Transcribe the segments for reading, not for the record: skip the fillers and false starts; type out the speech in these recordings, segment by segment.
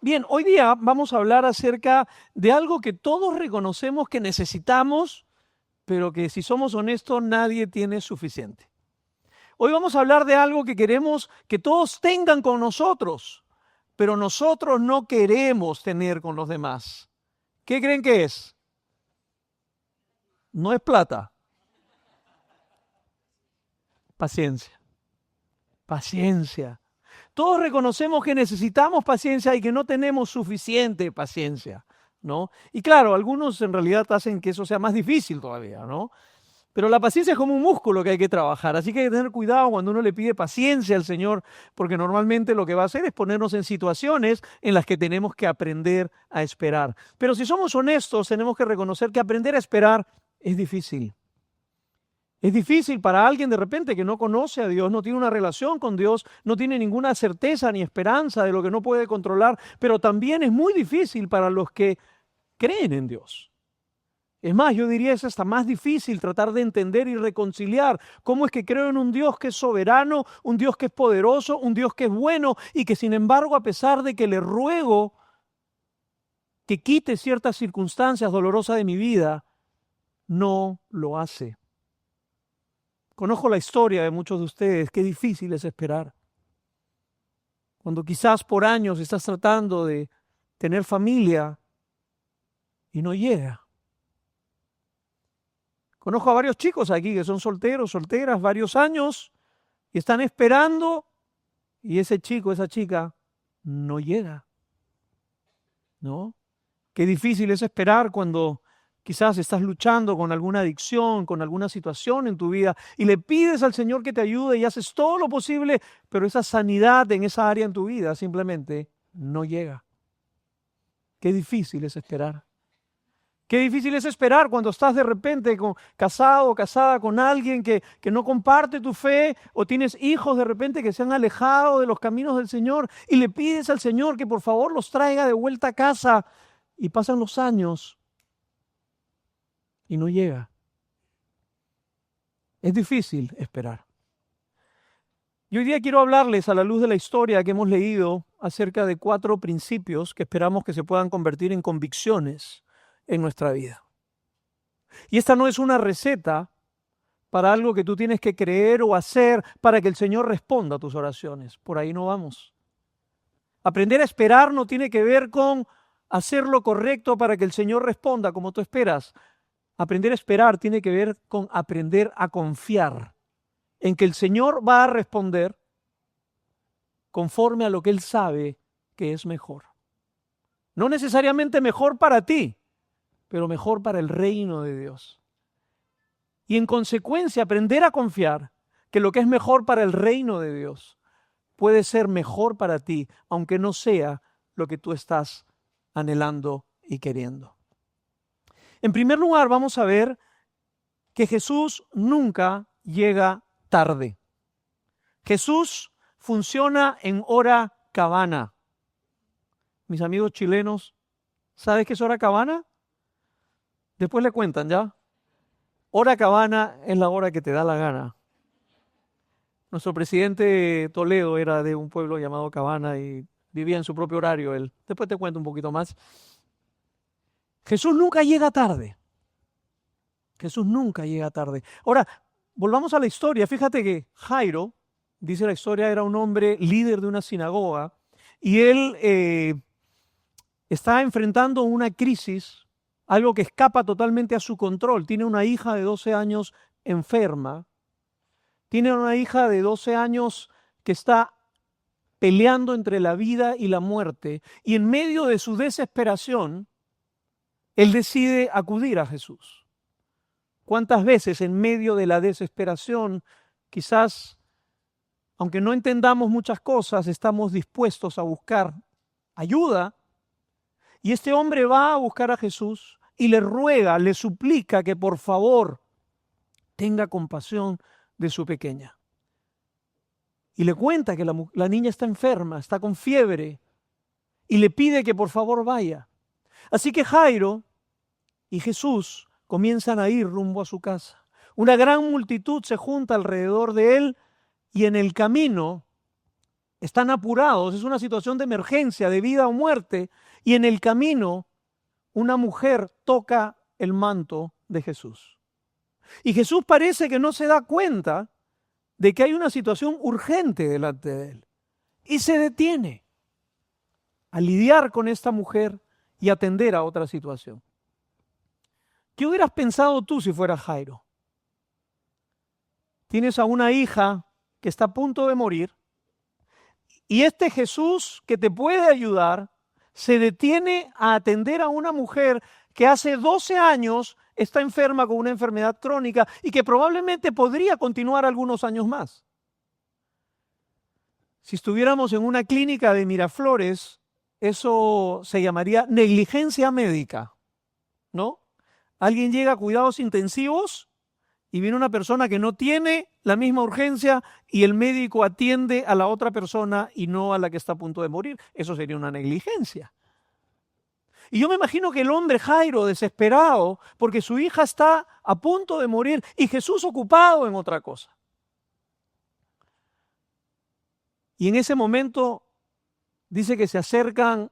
Bien, hoy día vamos a hablar acerca de algo que todos reconocemos que necesitamos, pero que si somos honestos nadie tiene suficiente. Hoy vamos a hablar de algo que queremos que todos tengan con nosotros, pero nosotros no queremos tener con los demás. ¿Qué creen que es? No es plata. Paciencia. Paciencia. Todos reconocemos que necesitamos paciencia y que no tenemos suficiente paciencia, ¿no? Y claro, algunos en realidad hacen que eso sea más difícil todavía, ¿no? Pero la paciencia es como un músculo que hay que trabajar, así que hay que tener cuidado cuando uno le pide paciencia al Señor, porque normalmente lo que va a hacer es ponernos en situaciones en las que tenemos que aprender a esperar. Pero si somos honestos, tenemos que reconocer que aprender a esperar es difícil. Es difícil para alguien de repente que no conoce a Dios, no tiene una relación con Dios, no tiene ninguna certeza ni esperanza de lo que no puede controlar, pero también es muy difícil para los que creen en Dios. Es más, yo diría es hasta más difícil tratar de entender y reconciliar cómo es que creo en un Dios que es soberano, un Dios que es poderoso, un Dios que es bueno y que sin embargo, a pesar de que le ruego que quite ciertas circunstancias dolorosas de mi vida, no lo hace. Conozco la historia de muchos de ustedes, qué difícil es esperar. Cuando quizás por años estás tratando de tener familia y no llega. Conozco a varios chicos aquí que son solteros, solteras, varios años y están esperando y ese chico, esa chica no llega. ¿No? Qué difícil es esperar cuando quizás estás luchando con alguna adicción, con alguna situación en tu vida y le pides al Señor que te ayude y haces todo lo posible, pero esa sanidad en esa área en tu vida simplemente no llega. Qué difícil es esperar. Qué difícil es esperar cuando estás de repente casado o casada con alguien que no comparte tu fe o tienes hijos de repente que se han alejado de los caminos del Señor y le pides al Señor que por favor los traiga de vuelta a casa y pasan los años y no llega. Es difícil esperar. Y hoy día quiero hablarles a la luz de la historia que hemos leído acerca de 4 principios que esperamos que se puedan convertir en convicciones en nuestra vida. Y esta no es una receta para algo que tú tienes que creer o hacer para que el Señor responda a tus oraciones. Por ahí no vamos. Aprender a esperar no tiene que ver con hacer lo correcto para que el Señor responda como tú esperas. Aprender a esperar tiene que ver con aprender a confiar en que el Señor va a responder conforme a lo que Él sabe que es mejor. No necesariamente mejor para ti, pero mejor para el reino de Dios. Y en consecuencia, aprender a confiar que lo que es mejor para el reino de Dios puede ser mejor para ti, aunque no sea lo que tú estás anhelando y queriendo. En primer lugar, vamos a ver que Jesús nunca llega tarde. Jesús funciona en hora cabana. Mis amigos chilenos, ¿sabes qué es hora cabana? Después le cuentan, ¿ya? Hora cabana es la hora que te da la gana. Nuestro presidente Toledo era de un pueblo llamado Cabana y vivía en su propio horario él. Después te cuento un poquito más. Jesús nunca llega tarde. Jesús nunca llega tarde. Ahora, volvamos a la historia. Fíjate que Jairo, dice la historia, era un hombre líder de una sinagoga y él está enfrentando una crisis, algo que escapa totalmente a su control. Tiene una hija de 12 años enferma. Tiene una hija de 12 años que está peleando entre la vida y la muerte. Y en medio de su desesperación, él decide acudir a Jesús. ¿Cuántas veces en medio de la desesperación, quizás, aunque no entendamos muchas cosas, estamos dispuestos a buscar ayuda? Y este hombre va a buscar a Jesús y le ruega, le suplica que por favor tenga compasión de su pequeña. Y le cuenta que la niña está enferma, está con fiebre, y le pide que por favor vaya. Así que Jairo y Jesús comienzan a ir rumbo a su casa. Una gran multitud se junta alrededor de él y en el camino están apurados, es una situación de emergencia, de vida o muerte, y en el camino una mujer toca el manto de Jesús. Y Jesús parece que no se da cuenta de que hay una situación urgente delante de él. Y se detiene a lidiar con esta mujer y atender a otra situación. ¿Qué hubieras pensado tú si fueras Jairo? Tienes a una hija que está a punto de morir y este Jesús que te puede ayudar se detiene a atender a una mujer que hace 12 años está enferma con una enfermedad crónica y que probablemente podría continuar algunos años más. Si estuviéramos en una clínica de Miraflores, eso se llamaría negligencia médica, ¿no? Alguien llega a cuidados intensivos y viene una persona que no tiene la misma urgencia y el médico atiende a la otra persona y no a la que está a punto de morir. Eso sería una negligencia. Y yo me imagino que el hombre Jairo, desesperado, porque su hija está a punto de morir y Jesús ocupado en otra cosa. Y en ese momento dice que se acercan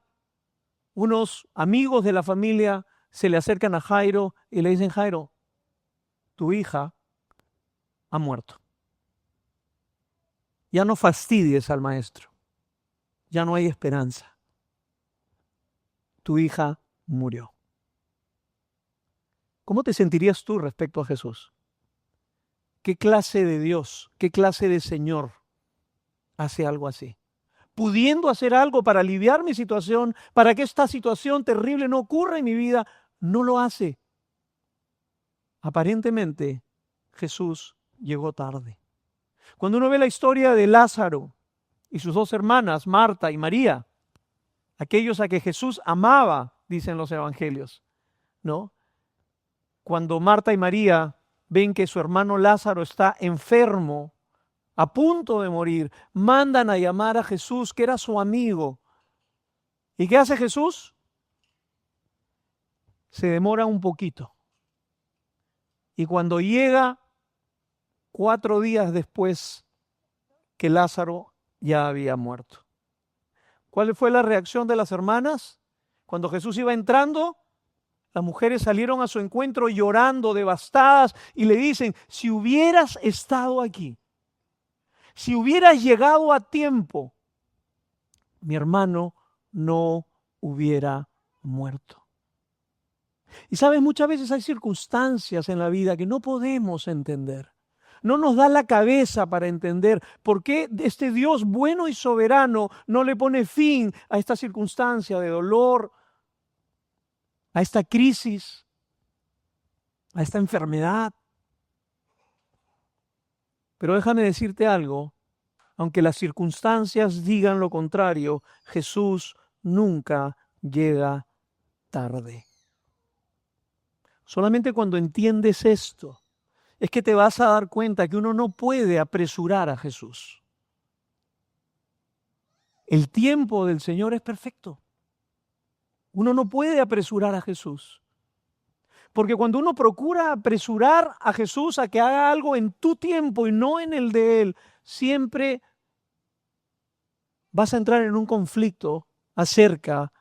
unos amigos de la familia, se le acercan a Jairo y le dicen: Jairo, tu hija ha muerto. Ya no fastidies al maestro. Ya no hay esperanza. Tu hija murió. ¿Cómo te sentirías tú respecto a Jesús? ¿Qué clase de Dios, qué clase de Señor hace algo así? Pudiendo hacer algo para aliviar mi situación, para que esta situación terrible no ocurra en mi vida, no lo hace. Aparentemente, Jesús llegó tarde. Cuando uno ve la historia de Lázaro y sus dos hermanas, Marta y María, aquellos a que Jesús amaba, dicen los evangelios, ¿no? Cuando Marta y María ven que su hermano Lázaro está enfermo, a punto de morir, mandan a llamar a Jesús, que era su amigo. ¿Y qué hace Jesús? Se demora un poquito. Y cuando llega, 4 días después que Lázaro ya había muerto. ¿Cuál fue la reacción de las hermanas? Cuando Jesús iba entrando, las mujeres salieron a su encuentro llorando, devastadas, y le dicen: si hubieras estado aquí, si hubieras llegado a tiempo, mi hermano no hubiera muerto. Y sabes, muchas veces hay circunstancias en la vida que no podemos entender. No nos da la cabeza para entender por qué este Dios bueno y soberano no le pone fin a esta circunstancia de dolor, a esta crisis, a esta enfermedad. Pero déjame decirte algo, aunque las circunstancias digan lo contrario, Jesús nunca llega tarde. Solamente cuando entiendes esto, es que te vas a dar cuenta que uno no puede apresurar a Jesús. El tiempo del Señor es perfecto. Uno no puede apresurar a Jesús. Porque cuando uno procura apresurar a Jesús a que haga algo en tu tiempo y no en el de Él, siempre vas a entrar en un conflicto acerca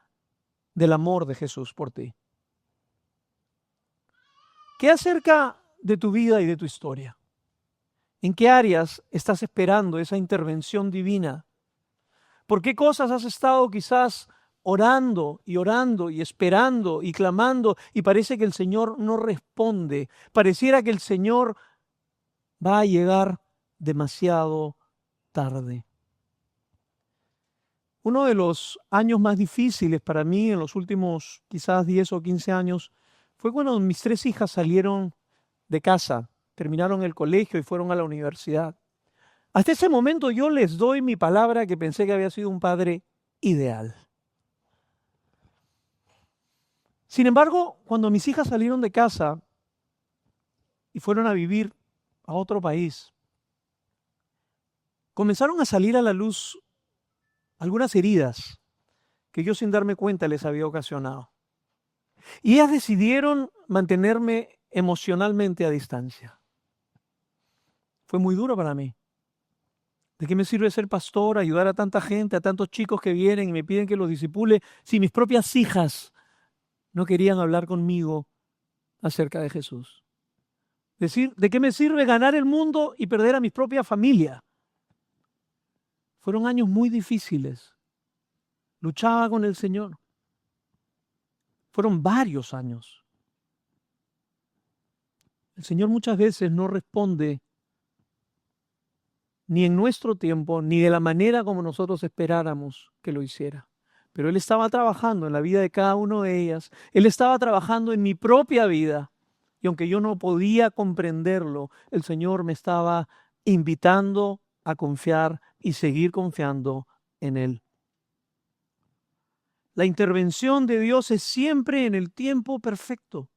del amor de Jesús por ti. ¿Qué acerca de tu vida y de tu historia? ¿En qué áreas estás esperando esa intervención divina? ¿Por qué cosas has estado quizás orando y esperando y clamando y parece que el Señor no responde? Pareciera que el Señor va a llegar demasiado tarde. Uno de los años más difíciles para mí en los últimos quizás 10 o 15 años fue cuando mis 3 hijas salieron de casa, terminaron el colegio y fueron a la universidad. Hasta ese momento yo les doy mi palabra que pensé que había sido un padre ideal. Sin embargo, cuando mis hijas salieron de casa y fueron a vivir a otro país, comenzaron a salir a la luz algunas heridas que yo sin darme cuenta les había ocasionado. Y ellas decidieron mantenerme emocionalmente a distancia. Fue muy duro para mí. ¿De qué me sirve ser pastor, ayudar a tanta gente, a tantos chicos que vienen y me piden que los disipule, si mis propias hijas no querían hablar conmigo acerca de Jesús? Decir, ¿de qué me sirve ganar el mundo y perder a mi propia familia? Fueron años muy difíciles. Luchaba con el Señor. Fueron varios años. El Señor muchas veces no responde ni en nuestro tiempo, ni de la manera como nosotros esperáramos que lo hiciera. Pero Él estaba trabajando en la vida de cada una de ellas. Él estaba trabajando en mi propia vida. Y aunque yo no podía comprenderlo, el Señor me estaba invitando a confiar y seguir confiando en Él. La intervención de Dios es siempre en el tiempo perfecto.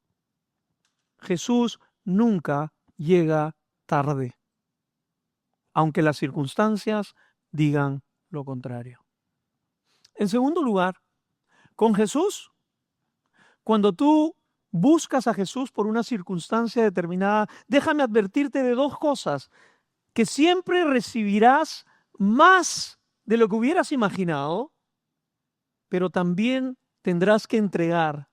Jesús nunca llega tarde, aunque las circunstancias digan lo contrario. En segundo lugar, con Jesús, cuando tú buscas a Jesús por una circunstancia determinada, déjame advertirte de dos cosas: que siempre recibirás más de lo que hubieras imaginado, pero también tendrás que entregar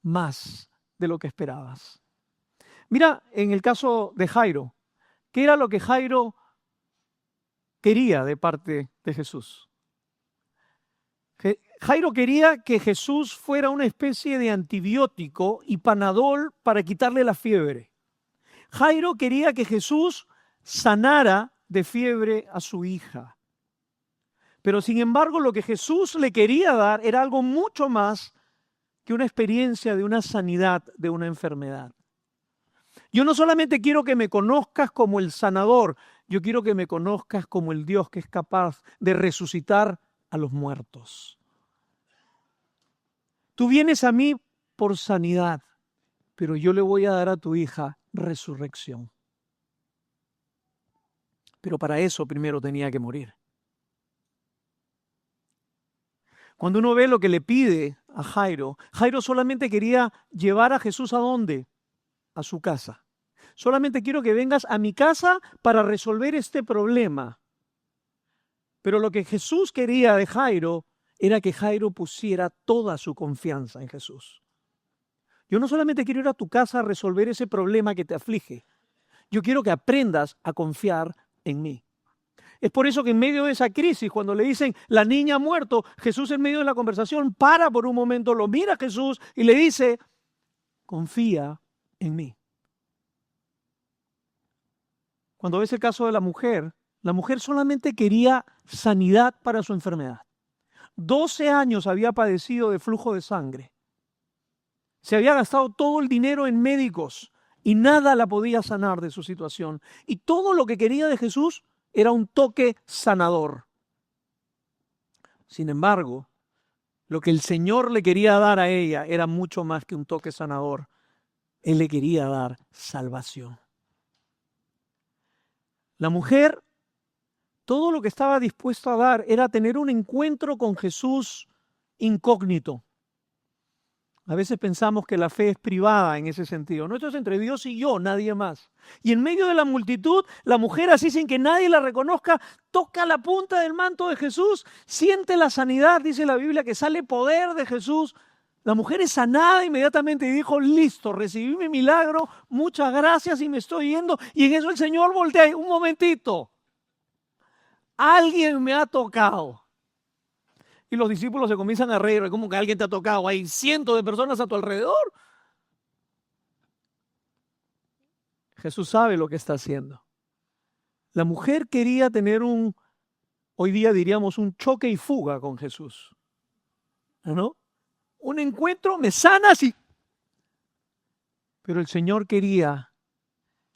más de lo que esperabas. Mira, en el caso de Jairo, ¿qué era lo que Jairo quería de parte de Jesús? Jairo quería que Jesús fuera una especie de antibiótico y Panadol para quitarle la fiebre. Jairo quería que Jesús sanara de fiebre a su hija. Pero sin embargo, lo que Jesús le quería dar era algo mucho más que una experiencia de una sanidad de una enfermedad. Yo no solamente quiero que me conozcas como el sanador, yo quiero que me conozcas como el Dios que es capaz de resucitar a los muertos. Tú vienes a mí por sanidad, pero yo le voy a dar a tu hija resurrección. Pero para eso primero tenía que morir. Cuando uno ve lo que le pide a Jairo, Jairo solamente quería llevar a Jesús ¿a dónde? A su casa. Solamente quiero que vengas a mi casa para resolver este problema. Pero lo que Jesús quería de Jairo era que Jairo pusiera toda su confianza en Jesús. Yo no solamente quiero ir a tu casa a resolver ese problema que te aflige. Yo quiero que aprendas a confiar en mí. Es por eso que en medio de esa crisis, cuando le dicen la niña ha muerto, Jesús en medio de la conversación para por un momento, lo mira a Jesús y le dice, confía en mí. Cuando ves el caso de la mujer solamente quería sanidad para su enfermedad. 12 años había padecido de flujo de sangre. Se había gastado todo el dinero en médicos y nada la podía sanar de su situación. Y todo lo que quería de Jesús era un toque sanador. Sin embargo, lo que el Señor le quería dar a ella era mucho más que un toque sanador. Él le quería dar salvación. La mujer, todo lo que estaba dispuesta a dar era tener un encuentro con Jesús incógnito. A veces pensamos que la fe es privada en ese sentido. No, esto es entre Dios y yo, nadie más. Y en medio de la multitud, la mujer, así sin que nadie la reconozca, toca la punta del manto de Jesús, siente la sanidad, dice la Biblia, que sale poder de Jesús. La mujer es sanada inmediatamente y dijo, listo, recibí mi milagro, muchas gracias y me estoy yendo. Y en eso el Señor voltea, un momentito, alguien me ha tocado. Y los discípulos se comienzan a reír, como que alguien te ha tocado, hay cientos de personas a tu alrededor. Jesús sabe lo que está haciendo. La mujer quería tener hoy día diríamos, un choque y fuga con Jesús. ¿No? Un encuentro, me sanas y... Pero el Señor quería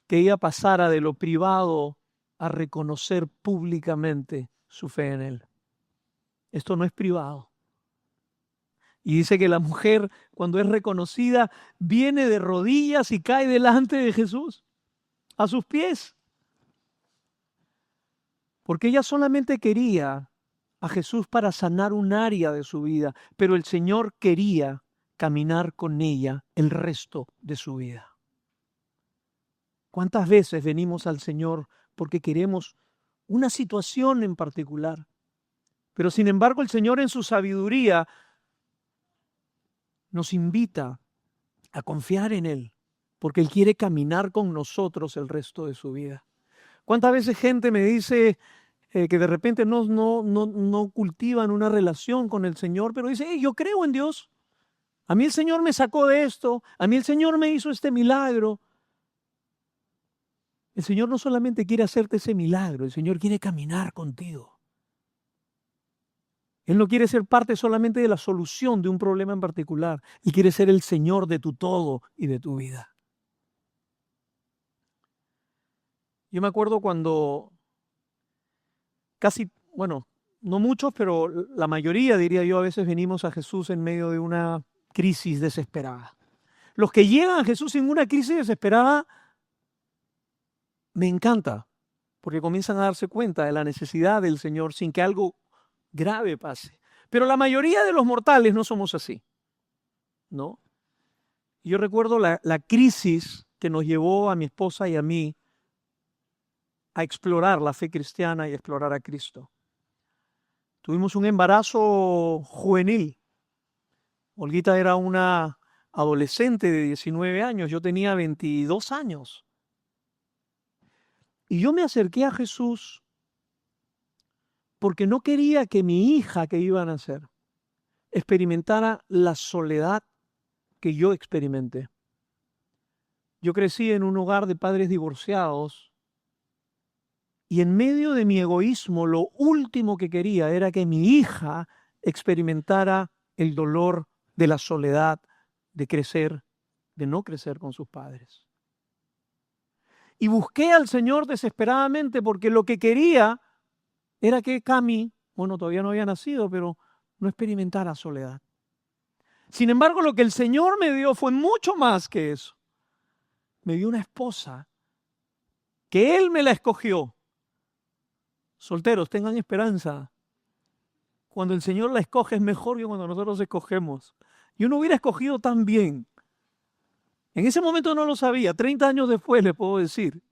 que ella pasara de lo privado a reconocer públicamente su fe en Él. Esto no es privado. Y dice que la mujer, cuando es reconocida, viene de rodillas y cae delante de Jesús, a sus pies. Porque ella solamente quería a Jesús para sanar un área de su vida, pero el Señor quería caminar con ella el resto de su vida. ¿Cuántas veces venimos al Señor porque queremos una situación en particular. Pero sin embargo, el Señor en su sabiduría nos invita a confiar en Él, porque Él quiere caminar con nosotros el resto de su vida. ¿Cuántas veces gente me dice que de repente no cultivan una relación con el Señor, pero dice, yo creo en Dios, a mí el Señor me sacó de esto, a mí el Señor me hizo este milagro? El Señor no solamente quiere hacerte ese milagro, el Señor quiere caminar contigo. Él no quiere ser parte solamente de la solución de un problema en particular. Él quiere ser el Señor de tu todo y de tu vida. Yo me acuerdo cuando no muchos, pero la mayoría, diría yo, a veces venimos a Jesús en medio de una crisis desesperada. Los que llegan a Jesús en una crisis desesperada, me encanta, porque comienzan a darse cuenta de la necesidad del Señor sin que algo grave pase. Pero la mayoría de los mortales no somos así, ¿no? Yo recuerdo la crisis que nos llevó a mi esposa y a mí a explorar la fe cristiana y explorar a Cristo. Tuvimos un embarazo juvenil. Olguita era una adolescente de 19 años, yo tenía 22 años. Y yo me acerqué a Jesús porque no quería que mi hija que iba a nacer experimentara la soledad que yo experimenté. Yo crecí en un hogar de padres divorciados y en medio de mi egoísmo lo último que quería era que mi hija experimentara el dolor de la soledad, de crecer, de no crecer con sus padres. Y busqué al Señor desesperadamente porque lo que quería era que Cami, todavía no había nacido, pero no experimentara soledad. Sin embargo, lo que el Señor me dio fue mucho más que eso. Me dio una esposa que Él me la escogió. Solteros, tengan esperanza. Cuando el Señor la escoge es mejor que cuando nosotros escogemos. Yo no hubiera escogido tan bien. En ese momento no lo sabía. 30 años después le puedo decir.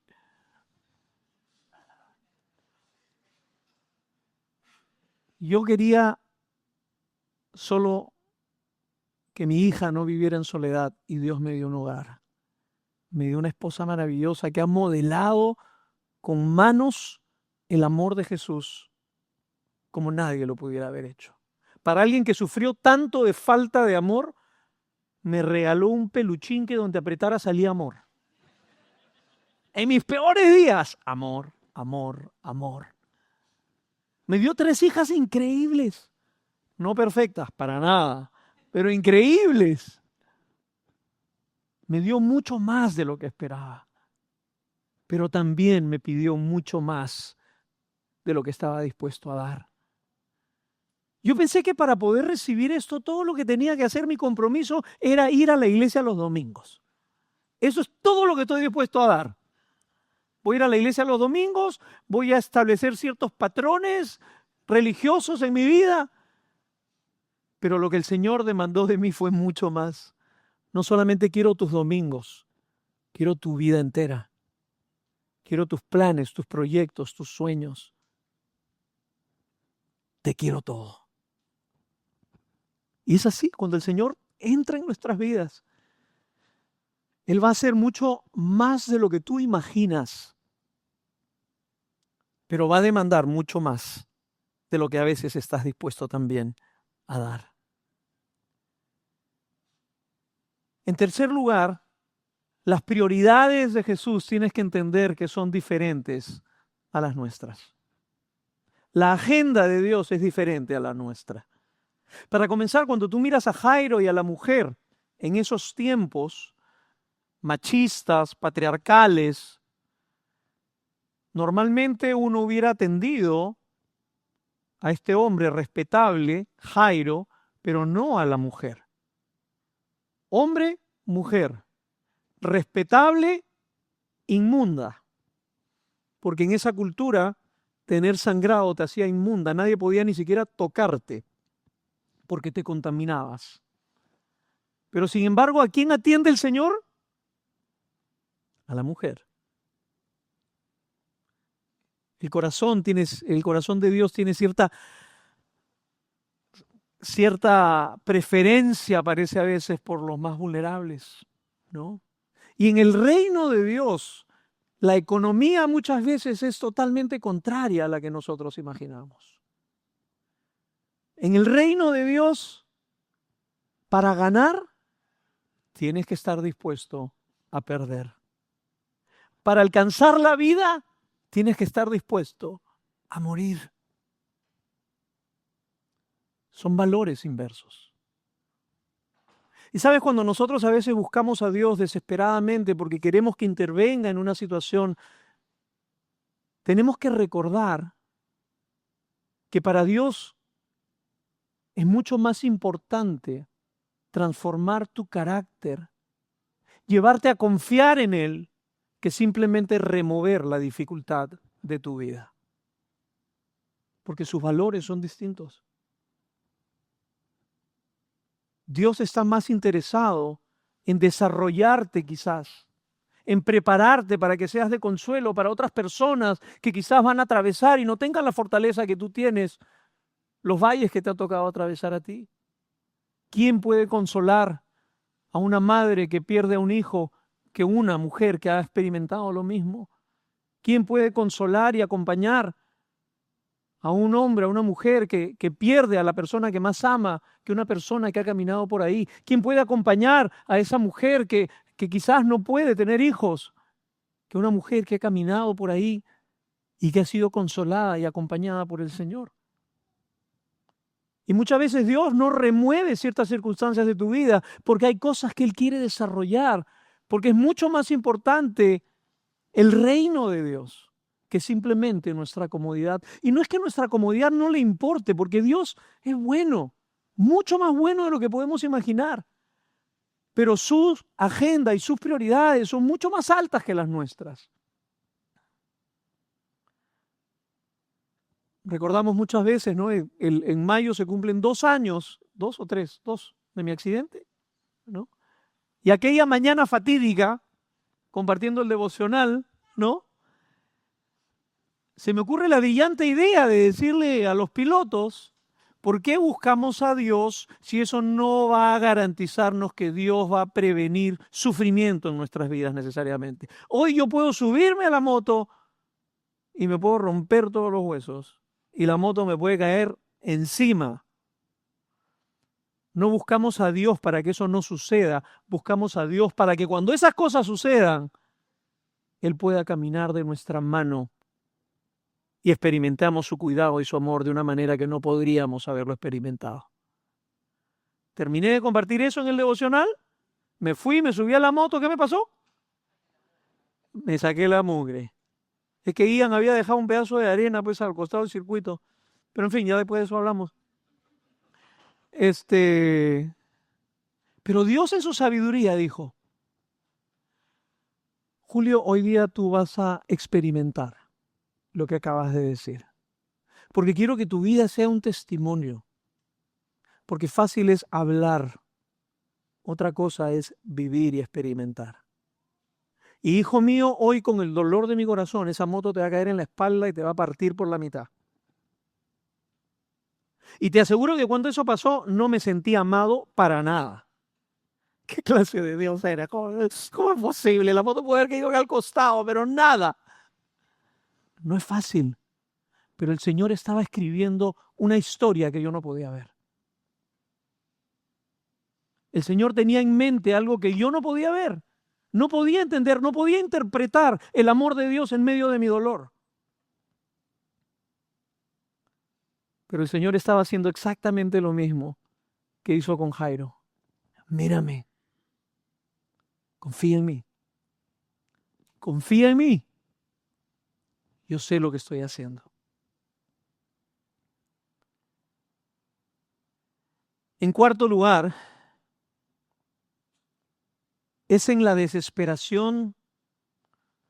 Yo quería solo que mi hija no viviera en soledad y Dios me dio un hogar. Me dio una esposa maravillosa que ha modelado con manos el amor de Jesús como nadie lo pudiera haber hecho. Para alguien que sufrió tanto de falta de amor, me regaló un peluchín que donde apretara salía amor. En mis peores días, amor, amor, amor. Me dio 3 hijas increíbles. No perfectas, para nada, pero increíbles. Me dio mucho más de lo que esperaba. Pero también me pidió mucho más de lo que estaba dispuesto a dar. Yo pensé que para poder recibir esto, todo lo que tenía que hacer, mi compromiso, era ir a la iglesia los domingos. Eso es todo lo que estoy dispuesto a dar. Voy a ir a la iglesia los domingos, voy a establecer ciertos patrones religiosos en mi vida. Pero lo que el Señor demandó de mí fue mucho más. No solamente quiero tus domingos, quiero tu vida entera. Quiero tus planes, tus proyectos, tus sueños. Te quiero todo. Y es así, cuando el Señor entra en nuestras vidas, Él va a hacer mucho más de lo que tú imaginas, pero va a demandar mucho más de lo que a veces estás dispuesto también a dar. En tercer lugar, las prioridades de Jesús tienes que entender que son diferentes a las nuestras. La agenda de Dios es diferente a la nuestra. Para comenzar, cuando tú miras a Jairo y a la mujer en esos tiempos machistas, patriarcales, normalmente uno hubiera atendido a este hombre respetable, Jairo, pero no a la mujer. Hombre, mujer, respetable, inmunda, porque en esa cultura tener sangrado te hacía inmunda, nadie podía ni siquiera tocarte porque te contaminabas. Pero sin embargo, ¿a quién atiende el Señor? A la mujer. El corazón de Dios tiene cierta preferencia, parece a veces, por los más vulnerables, ¿no? Y en el reino de Dios, la economía muchas veces es totalmente contraria a la que nosotros imaginamos. En el reino de Dios, para ganar, tienes que estar dispuesto a perder. Para alcanzar la vida, tienes que estar dispuesto a morir. Son valores inversos. Y sabes, cuando nosotros a veces buscamos a Dios desesperadamente porque queremos que intervenga en una situación, tenemos que recordar que para Dios es mucho más importante transformar tu carácter, llevarte a confiar en Él, que simplemente remover la dificultad de tu vida. Porque sus valores son distintos. Dios está más interesado en desarrollarte quizás, en prepararte para que seas de consuelo para otras personas que quizás van a atravesar y no tengan la fortaleza que tú tienes, los valles que te ha tocado atravesar a ti. ¿Quién puede consolar a una madre que pierde a un hijo que una mujer que ha experimentado lo mismo? ¿Quién puede consolar y acompañar a un hombre, a una mujer que pierde a la persona que más ama que una persona que ha caminado por ahí? ¿Quién puede acompañar a esa mujer que quizás no puede tener hijos que una mujer que ha caminado por ahí y que ha sido consolada y acompañada por el Señor? Y muchas veces Dios no remueve ciertas circunstancias de tu vida porque hay cosas que Él quiere desarrollar, porque es mucho más importante el reino de Dios que simplemente nuestra comodidad. Y no es que nuestra comodidad no le importe, porque Dios es bueno, mucho más bueno de lo que podemos imaginar. Pero su agenda y sus prioridades son mucho más altas que las nuestras. Recordamos muchas veces, ¿no? En mayo se cumplen 2 años, 2 o 3, 2 de mi accidente, ¿no? Y aquella mañana fatídica, compartiendo el devocional, ¿no? Se me ocurre la brillante idea de decirle a los pilotos, ¿por qué buscamos a Dios si eso no va a garantizarnos que Dios va a prevenir sufrimiento en nuestras vidas necesariamente? Hoy yo puedo subirme a la moto y me puedo romper todos los huesos y la moto me puede caer encima. No buscamos a Dios para que eso no suceda, buscamos a Dios para que cuando esas cosas sucedan, Él pueda caminar de nuestra mano y experimentamos su cuidado y su amor de una manera que no podríamos haberlo experimentado. Terminé de compartir eso en el devocional, me fui, me subí a la moto, ¿qué me pasó? Me saqué la mugre. Es que Ian había dejado un pedazo de arena pues al costado del circuito, pero en fin, ya después de eso hablamos. Pero Dios en su sabiduría dijo, Julio, hoy día tú vas a experimentar lo que acabas de decir, porque quiero que tu vida sea un testimonio, porque fácil es hablar, otra cosa es vivir y experimentar. Y hijo mío, hoy con el dolor de mi corazón, esa moto te va a caer en la espalda y te va a partir por la mitad. Y te aseguro que cuando eso pasó, no me sentí amado para nada. ¿Qué clase de Dios era? ¿Cómo es posible? La moto puede haber caído al costado, pero nada. No es fácil. Pero el Señor estaba escribiendo una historia que yo no podía ver. El Señor tenía en mente algo que yo no podía ver. No podía entender, no podía interpretar el amor de Dios en medio de mi dolor. Pero el Señor estaba haciendo exactamente lo mismo que hizo con Jairo. Mírame. Confía en mí. Confía en mí. Yo sé lo que estoy haciendo. En cuarto lugar, es en la desesperación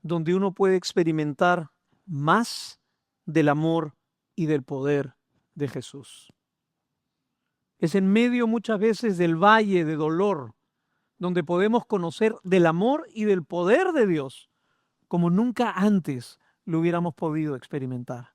donde uno puede experimentar más del amor y del poder de Jesús. Es en medio muchas veces del valle de dolor donde podemos conocer del amor y del poder de Dios como nunca antes lo hubiéramos podido experimentar.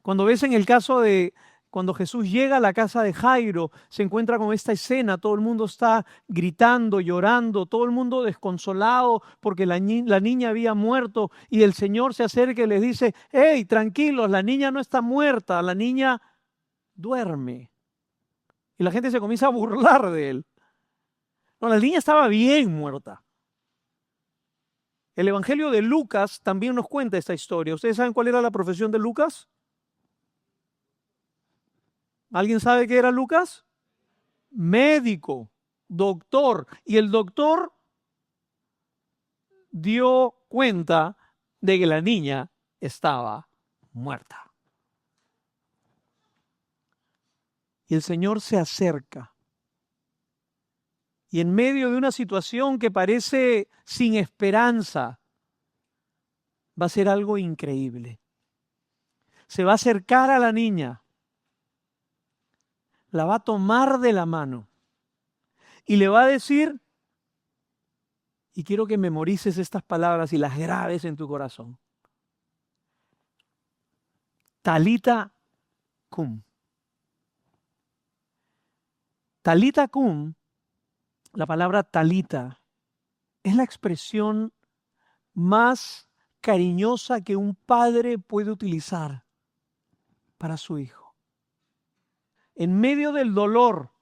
Cuando ves en el caso de cuando Jesús llega a la casa de Jairo, se encuentra con esta escena, todo el mundo está gritando, llorando, todo el mundo desconsolado porque la niña había muerto, y el Señor se acerca y les dice: hey, tranquilos, la niña no está muerta, la niña duerme. Y la gente se comienza a burlar de él. No, la niña estaba bien muerta. El Evangelio de Lucas también nos cuenta esta historia. ¿Ustedes saben cuál era la profesión de Lucas? ¿Alguien sabe qué era Lucas? Médico, doctor. Y el doctor dio cuenta de que la niña estaba muerta. Y el Señor se acerca. Y en medio de una situación que parece sin esperanza, va a ser algo increíble. Se va a acercar a la niña, la va a tomar de la mano y le va a decir, y quiero que memorices estas palabras y las grabes en tu corazón: Talita cum. Talita cum, la palabra talita, es la expresión más cariñosa que un padre puede utilizar para su hijo. En medio del dolor,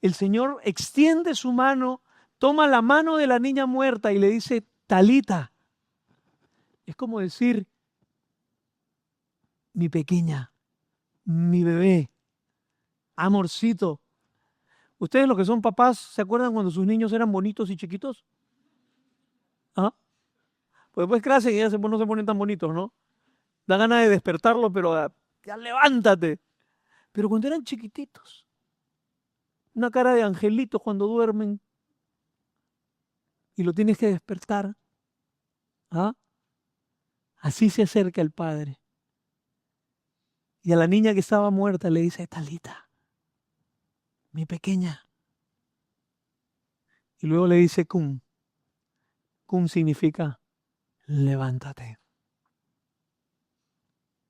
el Señor extiende su mano, toma la mano de la niña muerta y le dice: Talita. Es como decir: mi pequeña, mi bebé, amorcito. ¿Ustedes, los que son papás, se acuerdan cuando sus niños eran bonitos y chiquitos? ¿Ah? Pues después crecen y ya no se ponen tan bonitos, ¿no? Da ganas de despertarlos, pero ya levántate. Pero cuando eran chiquititos, una cara de angelitos cuando duermen, y lo tienes que despertar. ¿Ah? Así se acerca el Padre. Y a la niña que estaba muerta le dice: Talita, mi pequeña. Y luego le dice cum. Cum significa levántate.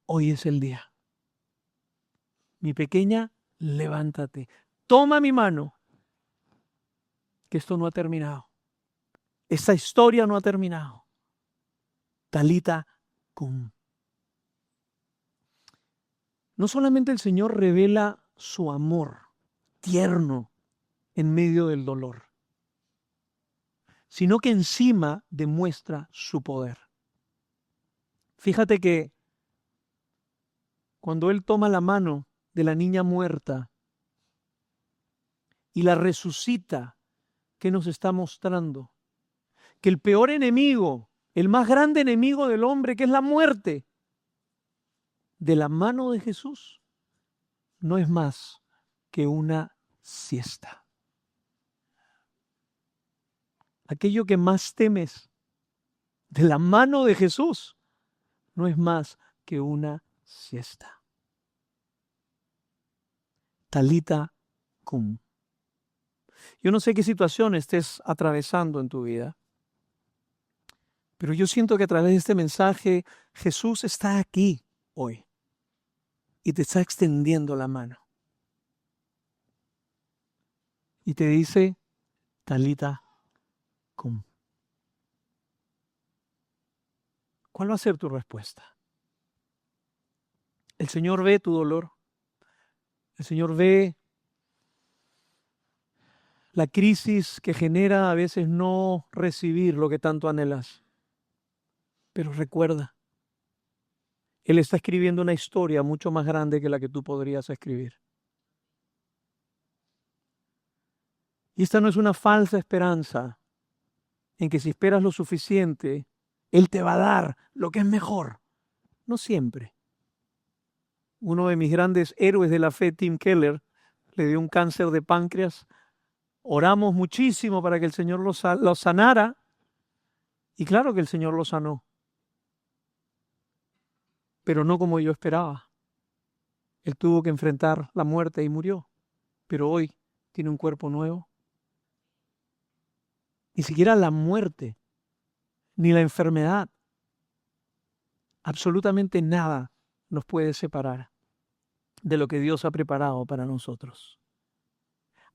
Hoy es el día. Mi pequeña, levántate. Toma mi mano, que esto no ha terminado. Esta historia no ha terminado. Talita cum. No solamente el Señor revela su amor tierno en medio del dolor, sino que encima demuestra su poder. Fíjate que cuando Él toma la mano de la niña muerta y la resucita, ¿qué nos está mostrando? Que el peor enemigo, el más grande enemigo del hombre, que es la muerte, de la mano de Jesús, no es más que una siesta. Aquello que más temes de la mano de Jesús no es más que una siesta. Talita cum. Yo no sé qué situación estés atravesando en tu vida, pero yo siento que a través de este mensaje Jesús está aquí hoy y te está extendiendo la mano. Y te dice: Talita cum. ¿Cuál va a ser tu respuesta? El Señor ve tu dolor. El Señor ve la crisis que genera a veces no recibir lo que tanto anhelas. Pero recuerda, Él está escribiendo una historia mucho más grande que la que tú podrías escribir. Y esta no es una falsa esperanza en que si esperas lo suficiente, Él te va a dar lo que es mejor. No siempre. Uno de mis grandes héroes de la fe, Tim Keller, le dio un cáncer de páncreas. Oramos muchísimo para que el Señor lo sanara. Y claro que el Señor lo sanó. Pero no como yo esperaba. Él tuvo que enfrentar la muerte y murió. Pero hoy tiene un cuerpo nuevo. Ni siquiera la muerte, ni la enfermedad Absolutamente nada nos puede separar de lo que Dios ha preparado para nosotros.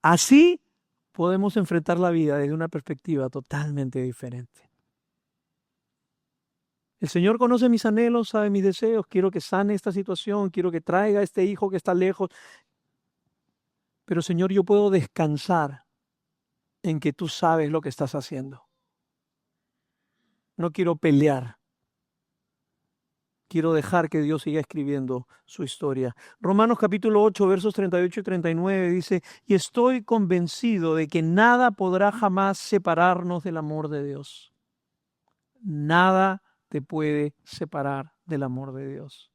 Así podemos enfrentar la vida desde una perspectiva totalmente diferente. El Señor conoce mis anhelos, sabe mis deseos. Quiero que sane esta situación, quiero que traiga a este hijo que está lejos. Pero Señor, yo puedo descansar en que tú sabes lo que estás haciendo. No quiero pelear. Quiero dejar que Dios siga escribiendo su historia. Romanos capítulo 8, versos 38 y 39 dice, y estoy convencido de que nada podrá jamás separarnos del amor de Dios. Nada te puede separar del amor de Dios.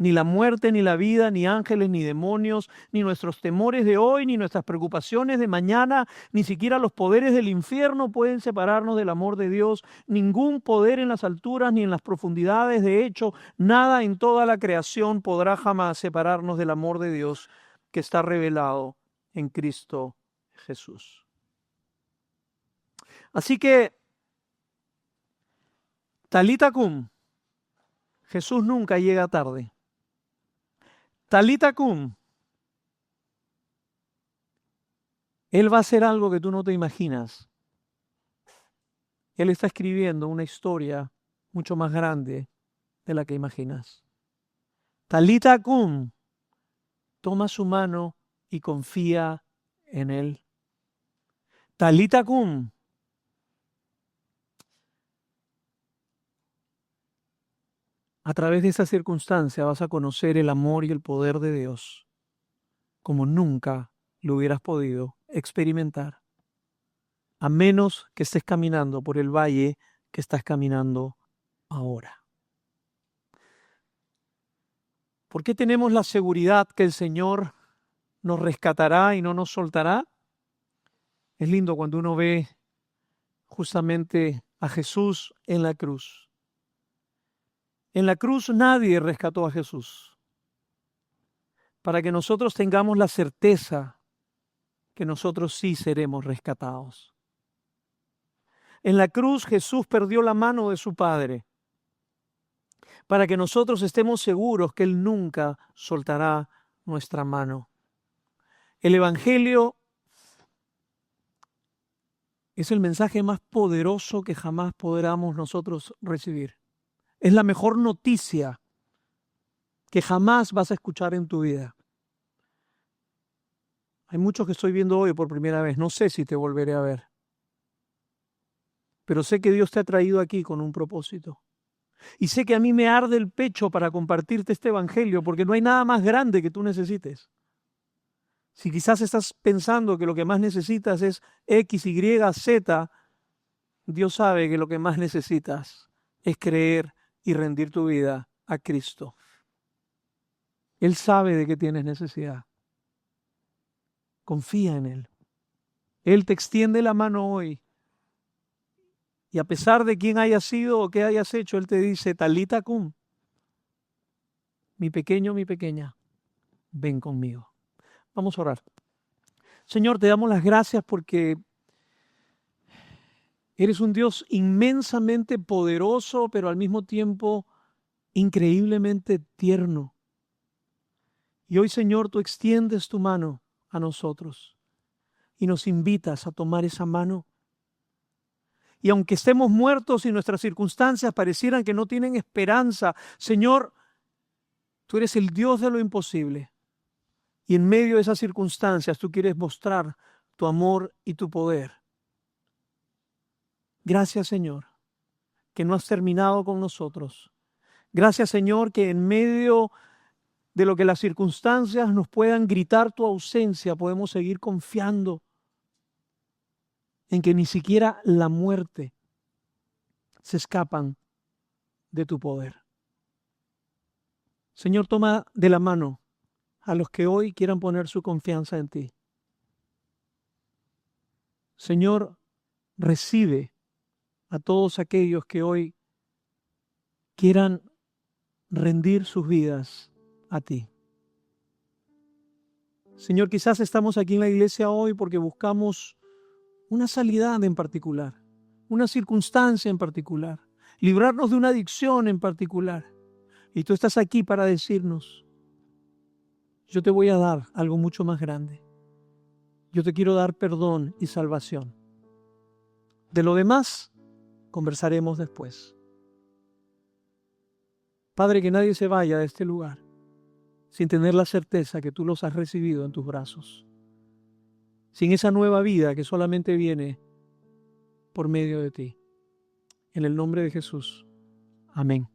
Ni la muerte, ni la vida, ni ángeles, ni demonios, ni nuestros temores de hoy, ni nuestras preocupaciones de mañana, ni siquiera los poderes del infierno pueden separarnos del amor de Dios. Ningún poder en las alturas ni en las profundidades. De hecho, nada en toda la creación podrá jamás separarnos del amor de Dios que está revelado en Cristo Jesús. Así que, Talita cum, Jesús nunca llega tarde. Talita cum, Él va a hacer algo que tú no te imaginas. Él está escribiendo una historia mucho más grande de la que imaginas. Talita cum, toma su mano y confía en Él. Talita cum, a través de esa circunstancia vas a conocer el amor y el poder de Dios como nunca lo hubieras podido experimentar, a menos que estés caminando por el valle que estás caminando ahora. ¿Por qué tenemos la seguridad que el Señor nos rescatará y no nos soltará? Es lindo cuando uno ve justamente a Jesús en la cruz. En la cruz nadie rescató a Jesús. Para que nosotros tengamos la certeza que nosotros sí seremos rescatados. En la cruz Jesús perdió la mano de su Padre, para que nosotros estemos seguros que Él nunca soltará nuestra mano. El Evangelio es el mensaje más poderoso que jamás podamos nosotros recibir. Es la mejor noticia que jamás vas a escuchar en tu vida. Hay muchos que estoy viendo hoy por primera vez. No sé si te volveré a ver. Pero sé que Dios te ha traído aquí con un propósito. Y sé que a mí me arde el pecho para compartirte este evangelio, porque no hay nada más grande que tú necesites. Si quizás estás pensando que lo que más necesitas es X, Y, Z, Dios sabe que lo que más necesitas es creer y rendir tu vida a Cristo. Él sabe de qué tienes necesidad. Confía en Él. Él te extiende la mano hoy. Y a pesar de quién hayas sido o qué hayas hecho, Él te dice, Talita cum, mi pequeño, mi pequeña, ven conmigo. Vamos a orar. Señor, te damos las gracias porque eres un Dios inmensamente poderoso, pero al mismo tiempo increíblemente tierno. Y hoy, Señor, tú extiendes tu mano a nosotros y nos invitas a tomar esa mano. Y aunque estemos muertos y nuestras circunstancias parecieran que no tienen esperanza, Señor, tú eres el Dios de lo imposible. Y en medio de esas circunstancias tú quieres mostrar tu amor y tu poder. Gracias, Señor, que no has terminado con nosotros. Gracias, Señor, que en medio de lo que las circunstancias nos puedan gritar tu ausencia, podemos seguir confiando en que ni siquiera la muerte se escapan de tu poder. Señor, toma de la mano a los que hoy quieran poner su confianza en ti. Señor, recibe a todos aquellos que hoy quieran rendir sus vidas a ti. Señor, quizás estamos aquí en la iglesia hoy porque buscamos una salida en particular, una circunstancia en particular. librarnos de una adicción en particular. Y tú estás aquí para decirnos, yo te voy a dar algo mucho más grande. Yo te quiero dar perdón y salvación. De lo demás, conversaremos después. Padre, que nadie se vaya de este lugar sin tener la certeza que tú los has recibido en tus brazos. Sin esa nueva vida que solamente viene por medio de ti. En el nombre de Jesús. Amén.